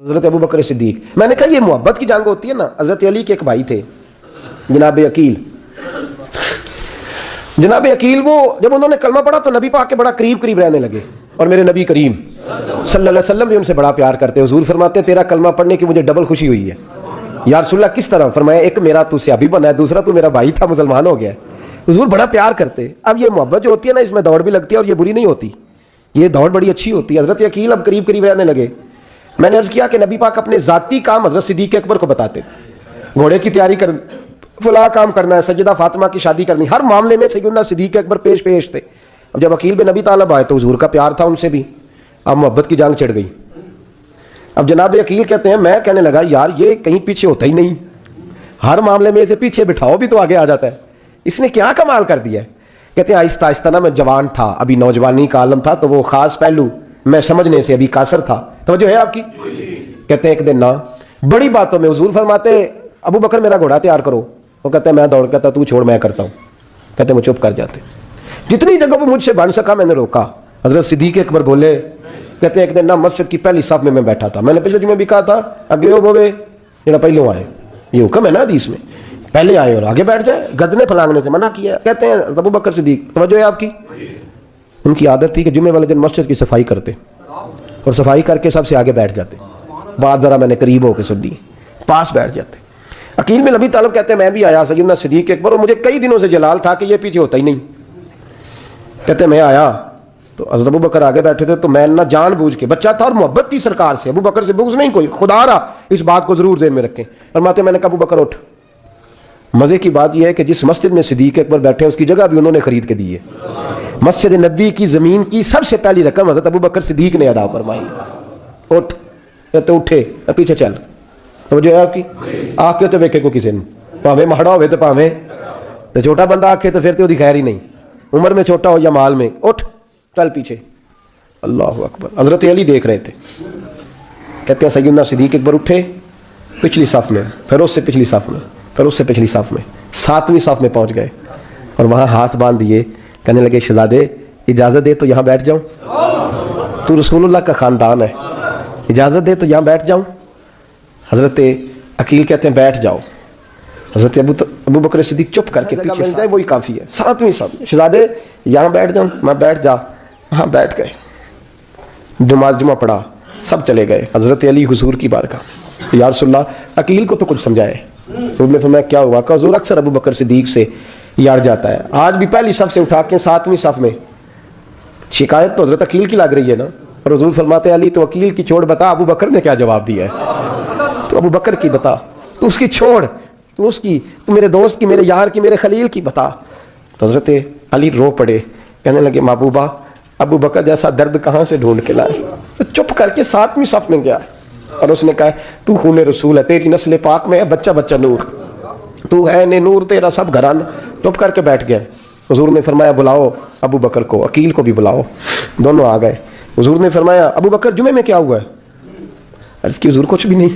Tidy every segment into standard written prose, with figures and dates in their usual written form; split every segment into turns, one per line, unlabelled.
हज़रत अबू बकर सिद्दीक, मैंने कहा ये मोहब्बत की जंग होती है ना। हज़रत अली के एक भाई थे जनाब अकील। जनाब अकील वो जब उन्होंने कलमा पढ़ा तो नबी पाक के बड़ा करीब करीब रहने लगे, और मेरे नबी करीम सल्लल्लाहु अलैहि वसल्लम भी उनसे बड़ा प्यार करते। हुजूर फरमाते तेरा कलमा पढ़ने की मुझे डबल खुशी हुई है। या रसूलल्लाह किस तरह? फरमाया एक मेरा तू सहाबी बना है, दूसरा तू मेरा भाई था मुसलमान हो गया। हुजूर बड़ा प्यार करते। अब ये मोहब्बत जो होती है ना, इसमें दौड़ भी लगती है और ये बुरी नहीं होती, ये दौड़ बड़ी अच्छी होती है। हज़रत अकील अब करीब करीब रहने लगे। मैंने अर्ज़ किया कि नबी पाक अपने ज़ाती काम हज़रत सिद्दीक़ अकबर को बताते थे। घोड़े की तैयारी कर, फला काम करना है, सज्जदा फातिमा की शादी करनी, हर मामले में सैयदना सिद्दीक़ अकबर पेश थे। अब जब अकील बिन नबी तालिब आए तो हुजूर का प्यार था उनसे भी, अब मोहब्बत की जंग चढ़ गई। अब जनाब अकील कहते हैं मैं कहने लगा यार ये कहीं पीछे होता ही नहीं, हर मामले में इसे पीछे बिठाओ भी तो आगे आ जाता है, इसने क्या कमाल कर दिया है। कहते हैं आहिस्ता आहिस्ता ना, मैं जवान था, अभी नौजवानी का आलम था, तो वो खास पहलू मैं समझने से अभी कासर था। तो जो है आपकी, कहते हैं एक दिन ना बड़ी बातों में हुजूर फरमाते अबू बकर मेरा घोड़ा तैयार करो। वो कहते हैं मैं दौड़, कहता तू छोड़ मैं करता हूँ। कहते वो चुप कर जाते। जितनी जगह पर मुझसे बन सका मैंने रोका। हजरत सिद्दीक़ अकबर बोले, कहते हैं एक दिन ना मस्जिद की पहली साफ में मैं बैठा था, मैंने पिछले जुमे भी कहा था अगे वो बोवे जरा पहले आए, ये हुक्म है ना हदीस में, पहले आए और आगे बैठ जाए, गदने फलांगने से मना किया। कहते हैं अबू बकर सिद्दीक, तवज्जो है आपकी, उनकी आदत थी कि जुमे वाले दिन मस्जिद की सफाई करते और सफाई करके सबसे आगे बैठ जाते। बात जरा मैंने करीब होकर सुन ली, पास बैठ जाते। अकील बिन नबी तालिब कहते हैं मैं भी आया सैयदना सिद्दीक़ अकबर, और मुझे कई दिनों से जलाल था कि ये पीछे होता ही नहीं। कहते मैं आया तो हज़रत अबू बकर आगे बैठे थे, तो मैं ना जानबूझ के, बच्चा था और मोहब्बत थी सरकार से, अबू बकर से बुग़्ज़ नहीं कोई, खुदा रहा इस बात को जरूर ज़हन में रखें। फरमाते मैंने कहा अबू बकर उठ। मजे की बात यह है कि जिस मस्जिद में सिद्दीक़ अकबर बैठे हैं उसकी जगह भी उन्होंने खरीद के दी है। मस्जिद नबी की जमीन की सबसे पहली रकम हज़रत अबू बकर सिद्दीक ने अदा फरमाई। उठ, तो उठे, पीछे चल, तो जो है आपकी आके तो वेखे को किसी ने, भावे माड़ा हो तो भावे तो छोटा बंदा आखे तो फिर तो खैर ही नहीं, उम्र में छोटा हो या माल में। उठ चल पीछे। अल्लाह अकबर। हज़रत अली देख रहे थे। कहते हैं सैयदना सिद्दीक़ अकबर उठे, पिछली साफ में, फिर उससे पिछली साफ में, फिर उससे पिछली साफ में, 7वीं साफ में पहुंच गए और वहां हाथ बांध दिए। कहने लगे शहजादे इजाज़त दे तो यहाँ बैठ जाऊँ, तू रसूलुल्लाह का ख़ानदान है, इजाज़त दे तो यहाँ बैठ जाऊँ। हज़रत अकील कहते हैं बैठ जाओ। हज़रत अबू बकर सिद्दीक़ चुप करके पीछे से, वही काफ़ी है, 7वीं साफ में, शहजादे यहाँ बैठ जाऊँ, मैं बैठ जा। हाँ बैठ गए, जुमा पढ़ा, सब चले गए। हज़रत अली हुजूर की बारगाह, या रसूलल्लाह अकील को तो कुछ समझाए। तो फिर मैं क्या हुआ का हुजूर अक्सर अबू बकर सिद्दीक़ से यार जाता है, आज भी पहली सफ से उठा के 7वीं सफ में। शिकायत तो हज़रत अकील की लग रही है ना, और हुजूर फरमाते अली तो अकील की छोड़, बता अबू बकर ने क्या जवाब दिया है, तो अबू बकर की बता, तू उसकी छोड़, तू उसकी, तू मेरे दोस्त की, मेरे यार की, मेरे खलील की बता। तो हज़रत अली रो पड़े, कहने लगे महबूबा अबू बकर जैसा दर्द कहाँ से ढूंढ के लाए। तो चुप करके 7वीं सफ में गया और उसने कहा तू खून रसूल है, तेरी नस्ल पाक में है बच्चा बच्चा नूर, तू है ने नूर तेरा सब घराना। चुप करके बैठ गया। हुजूर ने फरमाया बुलाओ अबू बकर को, अकील को भी बुलाओ। दोनों आ गए। हुजूर ने फरमाया अबू बकर जुमे में क्या हुआ है? अर्ज़ की हुजूर कुछ भी नहीं।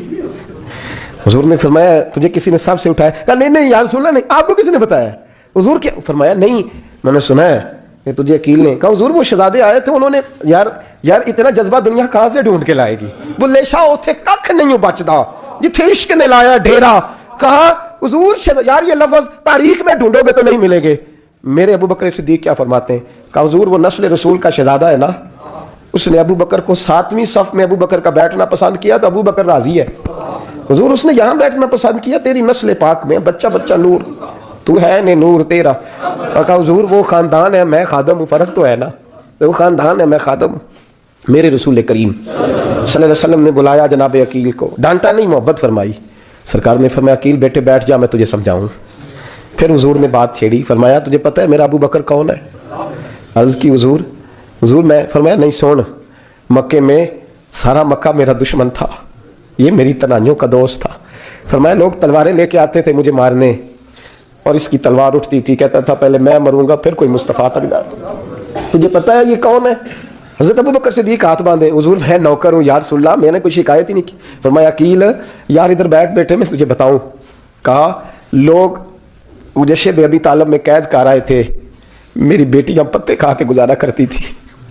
हुजूर ने फरमाया तुझे किसी ने सब से उठाया? कहा नहीं नहीं यार रसूलल्लाह नहीं, आपको किसी ने बताया? हुजूर क्या? फरमाया नहीं मैंने सुना है कि तुझे अकील ने। कहा हुजूर वो शहजादे आए थे, उन्होंने यार इतना जज्बा दुनिया कहाँ से ढूंढ के लाएगी, बुल्ले शाह उथे कख नहीं बचदा जिथे इश्क ने लाया डेरा। कहा हुजूर यार ये लफ्ज तारीख में ढूंढोगे तो नहीं मिलेंगे। मेरे अबू बकर सिद्दीक क्या फरमाते हैं? कहा हुजूर वो नस्ल रसूल का शहजादा है ना, उसने अबू बकर को 7वीं सफ में अबू बकर का बैठना पसंद किया तो अबू बकर राजी है। हुजूर उसने यहाँ बैठना पसंद किया, तेरी नस्ल पाक में बच्चा बच्चा नूर, तू है ने नूर तेरा। और कहा हुजूर वो खानदान है मैं खादम हूँ, फर्क तो है ना, तो वो खानदान है मैं खादम। मेरे रसूल करीम सल्लल्लाहु अलैहि वसल्लम ने बुलाया जनाब अकील को, डांटा नहीं मोहब्बत फरमाई। सरकार ने फरमाया अकील बेटे बैठ जा मैं तुझे समझाऊँ। फिर हुजूर ने बात छेड़ी, फरमाया तुझे पता है मेरा अबू बकर कौन है? अर्ज़ की हुजूर मैं, फरमाया नहीं सुन, मक्के में सारा मक्का मेरा दुश्मन था, ये मेरी तनाइयों का दोस्त था। फरमाया लोग तलवारें लेके आते थे मुझे मारने और इसकी तलवार उठती थी, कहता था पहले मैं मरूंगा फिर कोई मुस्तफ़ा तक जाए। तुझे पता है ये कौन है? हज़रत अबू बकर सिद्दीक़ हाथ बांधे, हुजूर मैं नौकर हूँ या रसूलल्लाह, मैंने कोई शिकायत ही नहीं की। फरमाया अकील यार इधर बैठ बेटे मैं तुझे बताऊँ। कहा लोग मुझे शेब अबी तालिब में कैद कर आए थे, मेरी बेटियां पत्ते खा के गुजारा करती थी,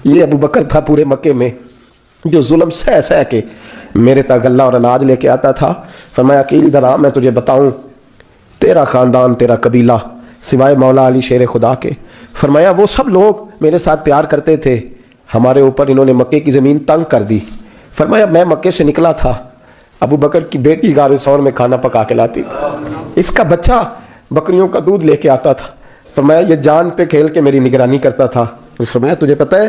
ये अबू बकर था पूरे मक्के में जो जुल्म सह सह के میرے تک غلہ اور اناج لے کے آتا تھا. فرمایا عقیل ادھر آ, میں تجھے بتاؤں تیرا خاندان تیرا قبیلہ سوائے مولا علی شیر خدا کے, فرمایا وہ سب لوگ میرے ساتھ پیار کرتے تھے, ہمارے اوپر انہوں نے مکے کی زمین تنگ کر دی. فرمایا میں مکے سے نکلا تھا, ابو بکر کی بیٹی غار ثور میں کھانا پکا کے لاتی تھی, اس کا بچہ بکریوں کا دودھ لے کے آتا تھا. فرمایا یہ جان پہ کھیل کے میری نگرانی کرتا تھا. فرمایا تجھے پتہ ہے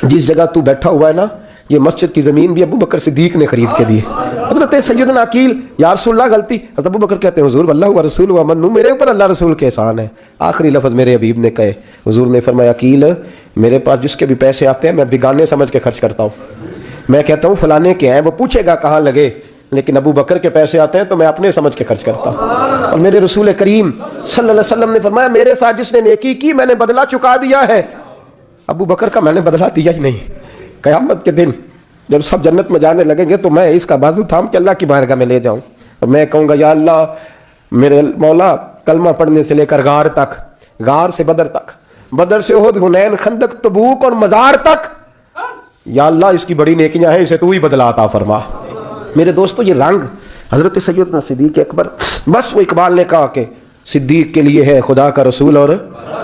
جس جگہ تو بیٹھا ہوا ہے نا, یہ مسجد کی زمین بھی ابو بکر صدیق نے خرید کے دی. حضرت سیدنا عقیل یا رسول اللہ غلطی, حضرت ابو بکر کہتے ہیں حضور واللہ و رسول و من, میرے اوپر اللہ رسول کے احسان ہے. آخری لفظ میرے حبیب نے کہے. حضور نے فرمایا عقیل میرے پاس جس کے بھی پیسے آتے ہیں میں بیگانے سمجھ کے خرچ کرتا ہوں. میں کہتا ہوں فلانے کے ہیں, وہ پوچھے گا کہاں لگے, لیکن ابو بکر کے پیسے آتے ہیں تو میں اپنے سمجھ کے خرچ کرتا ہوں. اور میرے رسول کریم صلی اللہ علیہ وسلم نے فرمایا میرے ساتھ جس نے نیکی کی میں نے بدلہ چکا دیا ہے, ابو بکر کا میں نے بدلہ دیا ہی نہیں. قیامت کے دن جب سب جنت میں جانے لگیں گے تو میں اس کا بازو تھام کے اللہ کی بارگاہ میں لے جاؤں اور میں کہوں گا یا اللہ میرے مولا کلمہ پڑھنے سے لے کر غار تک, غار سے بدر تک, بدر سے احد حنین خندق تبوک اور مزار تک, یا اللہ اس کی بڑی نیکیاں ہیں, اسے تو ہی بدلا عطا فرما. میرے دوستو یہ رنگ حضرت سیدنا صدیق اکبر, بس وہ اقبال نے کہا کہ صدیق کے لیے ہے خدا کا رسول اور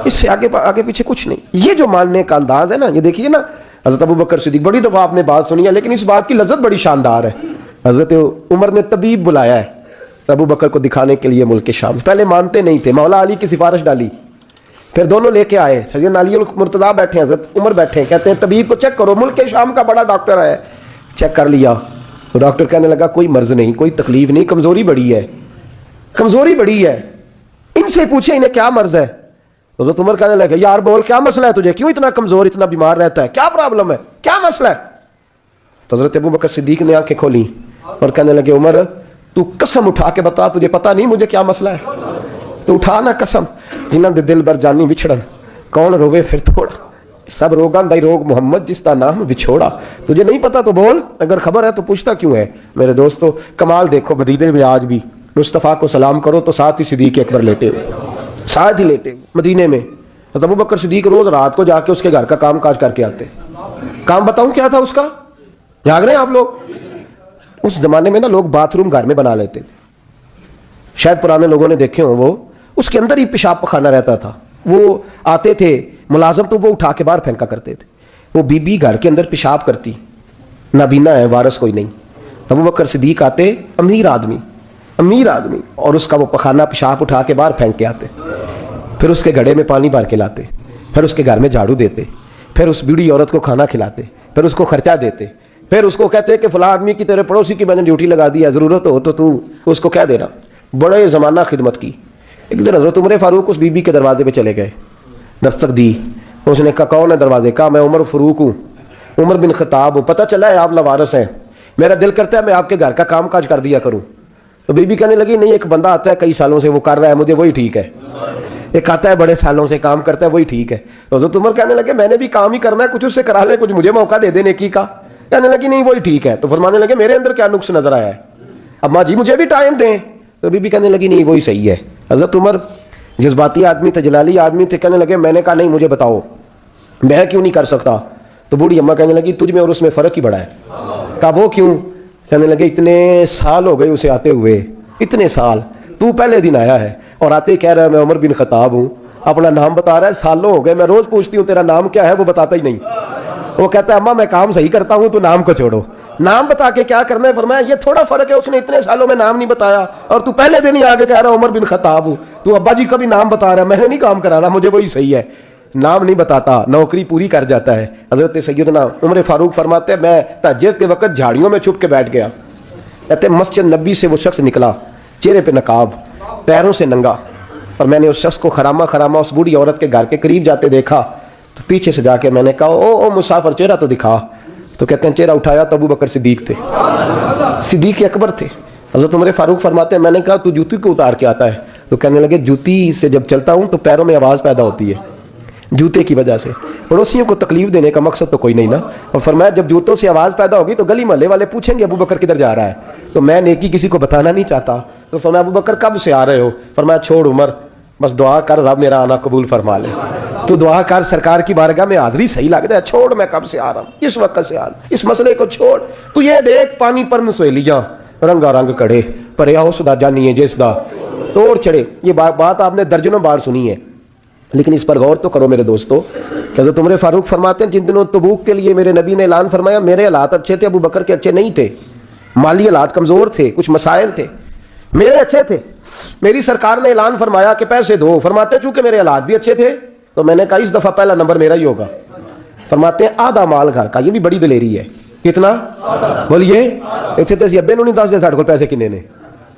اس سے آگے پیچھے کچھ نہیں. یہ جو ماننے کا انداز ہے نا, یہ دیکھیے نا حضرت ابو بکر صدیق, بڑی دفعہ آپ نے بات سنی ہے لیکن اس بات کی لذت بڑی شاندار ہے. حضرت عمر نے طبیب بلایا ہے ابو بکر کو دکھانے کے لیے ملک شام. پہلے مانتے نہیں تھے, مولا علی کی سفارش ڈالی, پھر دونوں لے کے آئے, سیدنا علی المرتضیٰ بیٹھے ہیں, حضرت عمر بیٹھے ہیں, کہتے ہیں طبیب کو چیک کرو, ملک شام کا بڑا ڈاکٹر ہے. چیک کر لیا تو ڈاکٹر کہنے لگا کوئی مرض نہیں, کوئی تکلیف نہیں, کمزوری بڑی ہے, کمزوری بڑی ہے, ان سے پوچھیں انہیں کیا مرض ہے. حضرت عمر کہنے لگے یار بول کیا مسئلہ ہے تجھے, کیوں اتنا کمزور اتنا بیمار رہتا ہے, کیا پرابلم ہے, کیا مسئلہ ہے. تو حضرت ابو بکر صدیق نے آنکھیں کھولی اور کہنے لگے عمر تو قسم اٹھا کے بتا, تجھے پتا نہیں مجھے کیا مسئلہ ہے, تو اٹھا نا قسم, جنہاں دے دل بر جانی وچھڑن کون روے پھر تھوڑا, سب روگاں دائی روگ محمد جس کا نام وچھوڑا. تجھے نہیں پتا تو بول, اگر خبر ہے تو پوچھتا کیوں ہے. میرے دوستو کمال دیکھو مدینے میں آج بھی مصطفیٰ کو سلام کرو تو ساتھ ہی صدیق اکبر لیٹے ہوئے, ساتھ ہی لیٹے مدینے میں. ابو بکر صدیق روز رات کو جا کے اس کے گھر کا کام کاج کر کے آتے. کام بتاؤں کیا تھا اس کا, جاگ رہے ہیں آپ لوگ. اس زمانے میں نا لوگ باتھ روم گھر میں بنا لیتے, شاید پرانے لوگوں نے دیکھے ہوں, وہ اس کے اندر ہی پیشاب پخانہ رہتا تھا. وہ آتے تھے ملازم تو وہ اٹھا کے باہر پھینکا کرتے تھے. وہ بی بی گھر کے اندر پیشاب کرتی, نابینا ہے, وارث کوئی نہیں. ابو بکر صدیق آتے, امیر آدمی, اور اس کا وہ پخانہ پیشاب اٹھا کے باہر پھینک کے آتے, پھر اس کے گھڑے میں پانی بھر کے لاتے, پھر اس کے گھر میں جھاڑو دیتے, پھر اس بوڑھی عورت کو کھانا کھلاتے, پھر اس کو خرچہ دیتے, پھر اس کو کہتے کہ فلاں آدمی کی تیرے پڑوسی کی میں نے ڈیوٹی لگا دی ہے, ضرورت ہو تو اس کو کہہ دینا. بڑے زمانہ خدمت کی. ایک دن حضرت عمر فاروق اس بی بی کے دروازے پہ چلے گئے, دستک دی, اس نے کہا کون ہے دروازے کا, میں عمر فاروق ہوں, عمر بن خطاب ہوں, پتہ چلا ہے آپ لوارث ہیں, میرا دل کرتا ہے میں آپ کے گھر کا کام کاج کر دیا کروں. تو بی بی کہنے لگی نہیں, ایک بندہ آتا ہے کئی سالوں سے وہ کر رہا ہے, مجھے وہی ٹھیک ہے. ایک آتا ہے بڑے سالوں سے کام کرتا ہے, وہی ٹھیک ہے. تو حضرت عمر کہنے لگے میں نے بھی کام ہی کرنا ہے, کچھ اس سے کرا لے, کچھ مجھے موقع دے دے نیکی کا. کہنے لگی نہیں وہی ٹھیک ہے. تو فرمانے لگے میرے اندر کیا نقص نظر آیا ہے, اماں جی مجھے بھی ٹائم دیں. تو بی بی کہنے لگی نہیں وہی صحیح ہے. حضرت عمر جذباتی آدمی تھے, جلالی آدمی تھے, کہنے لگے میں نے کہا نہیں مجھے بتاؤ میں کیوں نہیں کر سکتا. تو بوڑھی اماں کہنے لگی تجھ میں اور اس میں فرق ہی بڑا ہے. کہا وہ کیوں. کہنے لگے اتنے سال ہو گئے اسے آتے ہوئے, اتنے سال, تو پہلے دن آیا ہے اور آتے ہی کہہ رہا ہے میں عمر بن خطاب ہوں, اپنا نام بتا رہا ہے, سالوں ہو گئے, میں روز پوچھتی ہوں تیرا نام کیا ہے, وہ بتاتا ہی نہیں. وہ کہتا ہے اماں میں کام صحیح کرتا ہوں, تو نام کو چھوڑو, نام بتا کے کیا کرنا ہے. فرمایا یہ تھوڑا فرق ہے, اس نے اتنے سالوں میں نام نہیں بتایا اور تو پہلے دن ہی آگے کہہ رہا عمر بن خطاب ہوں. تو ابا جی کا بھی نام بتا رہا ہے, میں نے نہیں کام کرانا, مجھے وہی صحیح ہے. نام نہیں بتاتا, نوکری پوری کر جاتا ہے. حضرت سیدنا عمر فاروق فرماتے ہیں میں تہجد کے وقت جھاڑیوں میں چھپ کے بیٹھ گیا. کہتے ہیں مسجد نبی سے وہ شخص نکلا, چہرے پہ نقاب, پیروں سے ننگا, اور میں نے اس شخص کو خرامہ اس بوڑھی عورت کے گھر کے قریب جاتے دیکھا. تو پیچھے سے جا کے میں نے کہا او مسافر چہرہ تو دکھا. تو کہتے ہیں چہرہ اٹھایا تو ابو بکر صدیق تھے, صدیق اکبر تھے. حضرت عمر فاروق فرماتے ہیں میں نے کہا تو جوتی کو اتار کے آتا ہے. تو کہنے لگے جوتی سے جب چلتا ہوں تو پیروں میں آواز پیدا ہوتی ہے, جوتے کی وجہ سے. پڑوسیوں کو تکلیف دینے کا مقصد تو کوئی نہیں نا. اور فرمایا جب جوتوں سے آواز پیدا ہوگی تو گلی محلے والے پوچھیں گے ابو بکر کدھر جا رہا ہے, تو میں نیکی کسی کو بتانا نہیں چاہتا. تو فرمایا ابو بکر کب سے آ رہے ہو. فرمایا چھوڑ عمر, बस दुआ कर रब मेरा आना कबूल फरमा ले। तो दुआ कर सरकार की बारगाह में हाजिरी सही लगता है, छोड़ मैं कब से आ रहा हूँ, इस वक्त से आ रहा हूँ, इस मसले को छोड़, तू ये देख पानी पर सहेलियां रंगा रंग कड़े पर उसदा जानिए जिसदा तोड़ चढ़े। ये बात आपने दर्जनों बार सुनी है, लेकिन इस पर गौर तो करो मेरे दोस्तों। क्या तुमरे फारूक फरमाते हैं जिन दिनों तबूक के लिए मेरे नबी ने ऐलान फरमाया, मेरे हालात अच्छे थे, अबू बकर के अच्छे नहीं थे, माली हालात कमज़ोर थे, कुछ मसाइल थे, मेरे अच्छे थे। मेरी सरकार ने ऐलान फरमाया कि पैसे दो, फरमाते चूंकि मेरे हालात भी अच्छे थे तो मैंने कहा इस दफ़ा पहला नंबर मेरा ही होगा। फरमाते हैं आधा माल घर का, ये भी बड़ी दलेरी है। कितना? बोलिए। इतने तो अब्बे नहीं दसते साढ़े को पैसे किन्ने ने,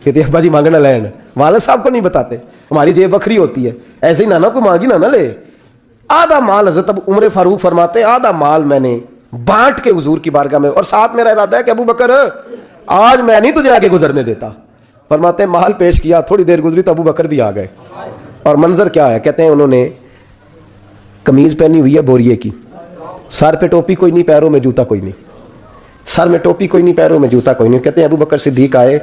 कहते अब्बा जी मांगना लैन, वालिद साहब को नहीं बताते, हमारी जेब बखरी होती है, ऐसे ही ना कोई मांगी ना ले। आधा माल हज़रत उमर फारूक फरमाते हैं आधा माल मैंने बांट के हुजूर की बारगाह में, और साथ मेरा इरादा है कि अबू बकर आज मैं नहीं तुझे आगे गुजरने देता। फरमाते हैं माल पेश किया, थोड़ी देर गुजरी तो अबू बकर भी आ गए। और मंजर क्या है? कहते हैं उन्होंने कमीज पहनी हुई है बोरिए की, सर पे टोपी कोई नहीं, पैरों में जूता कोई नहीं, सर में टोपी कोई नहीं, पैरों में जूता कोई नहीं। कहते हैं अबू बकर सिद्दीक आए,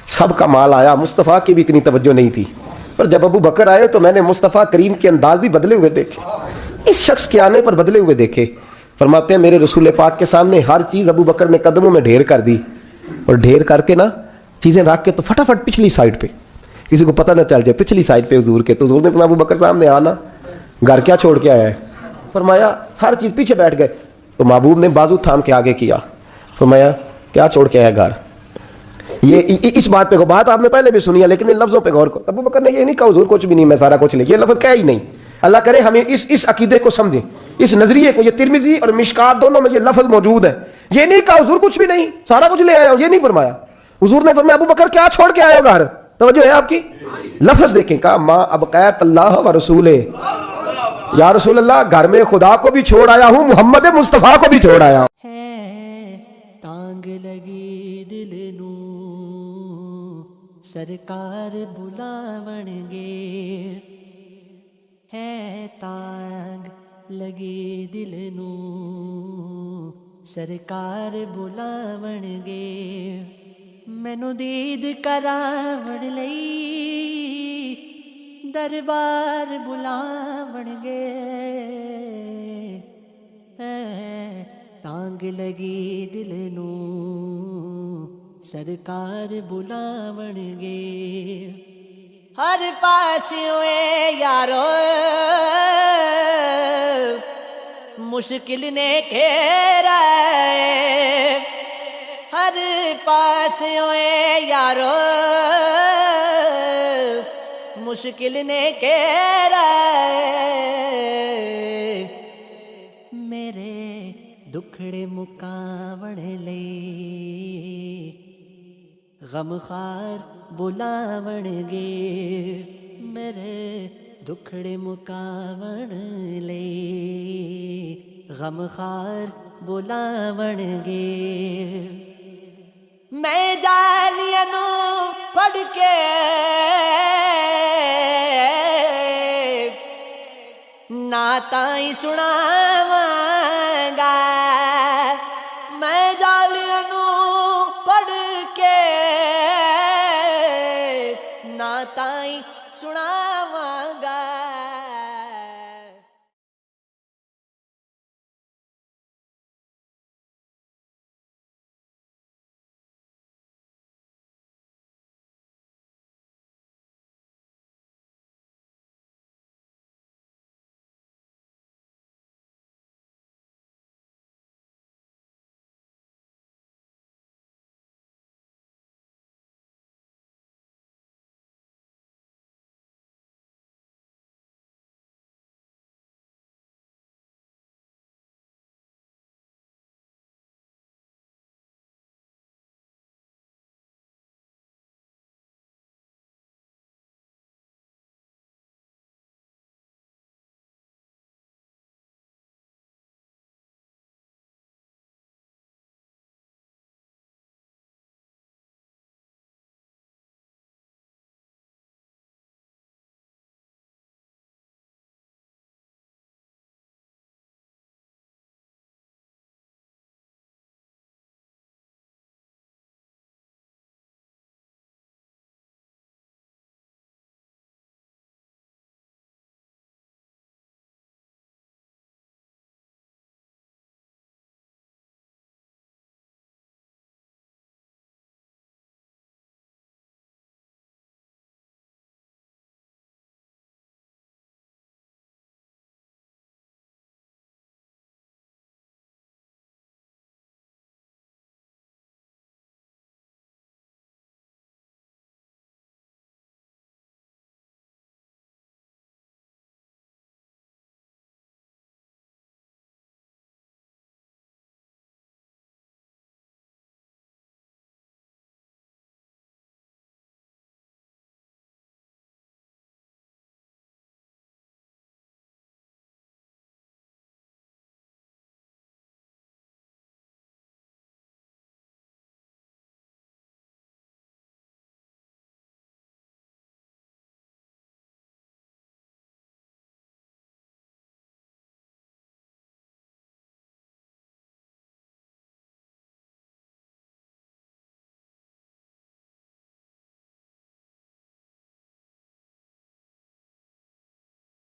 सबका माल आया, मुस्तफ़ा की भी इतनी तवज्जो नहीं थी, पर जब अबू बकर आए तो मैंने मुस्तफ़ा करीम के अंदाज भी बदले हुए देखे, इस शख्स के आने पर बदले हुए देखे। फरमाते हैं मेरे रसूल पाक के सामने हर चीज़ अबू बकर ने कदमों में ढेर कर दी, और ढेर करके ना चीज़ें रख के तो फटाफट पिछली साइड पे, किसी को पता ना चल जाए, पिछली साइड पे हुजूर के। तो हुजूर ने कहा अबू बकर सामने आना, घर क्या छोड़ के आया है? फरमाया हर चीज़, पीछे बैठ गए। तो महबूब ने बाजू थाम के आगे किया, फरमाया क्या छोड़ के आया घर? ये इस बात पे बात आपने पहले भी सुनी है, लेकिन इन लफ्ज़ों पे गौर को। अबू बकर ने ये नहीं कहा हुजूर कुछ भी नहीं, मैं सारा कुछ ले, ये लफ्ज़ क्या ही नहीं। अल्लाह करे हमें इस अकीदे को समझें, इस नजरिए को। ये तिरमिजी और मिशकात दोनों में ये लफ्ज़ मौजूद है। ये नहीं कहा हुजूर कुछ भी नहीं, सारा कुछ ले आया हूं, ये नहीं फरमाया। हुजूर ने फरमाया अबू बकर क्या छोड़ के आए हो घर? तवज्जो है आपकी? लफ्ज़ देखें, कहा मां अबक़ैत अल्लाह व रसूले, या रसूल अल्लाह घर में खुदा को भी छोड़ आया हूं, मोहम्मद मुस्तफ़ा को भी छोड़ आया हूं।
तांग लगी दिल नू सरकार बुलावणगे, है तांग लगी दिल नू सरकार बुलावणगे, मैनू दीद करावण लई दरबार बुलावणगे, तांग लगी दिल नू सरकार बुलावणगे। हर पासियों यारो मुश्किल ने घेरा है, हर पासियों यारो मुश्किल ने घेरा है, मेरे दुखड़े मुकावण लई गमखार बुलावणगे, मेरे दुखड़े मुकावण लई गमखार बुलावणगे। मैं जालियां नू पढ़ के नाताई सुनावांगा, मैं जालियां नू पढ़ के नाताई सुना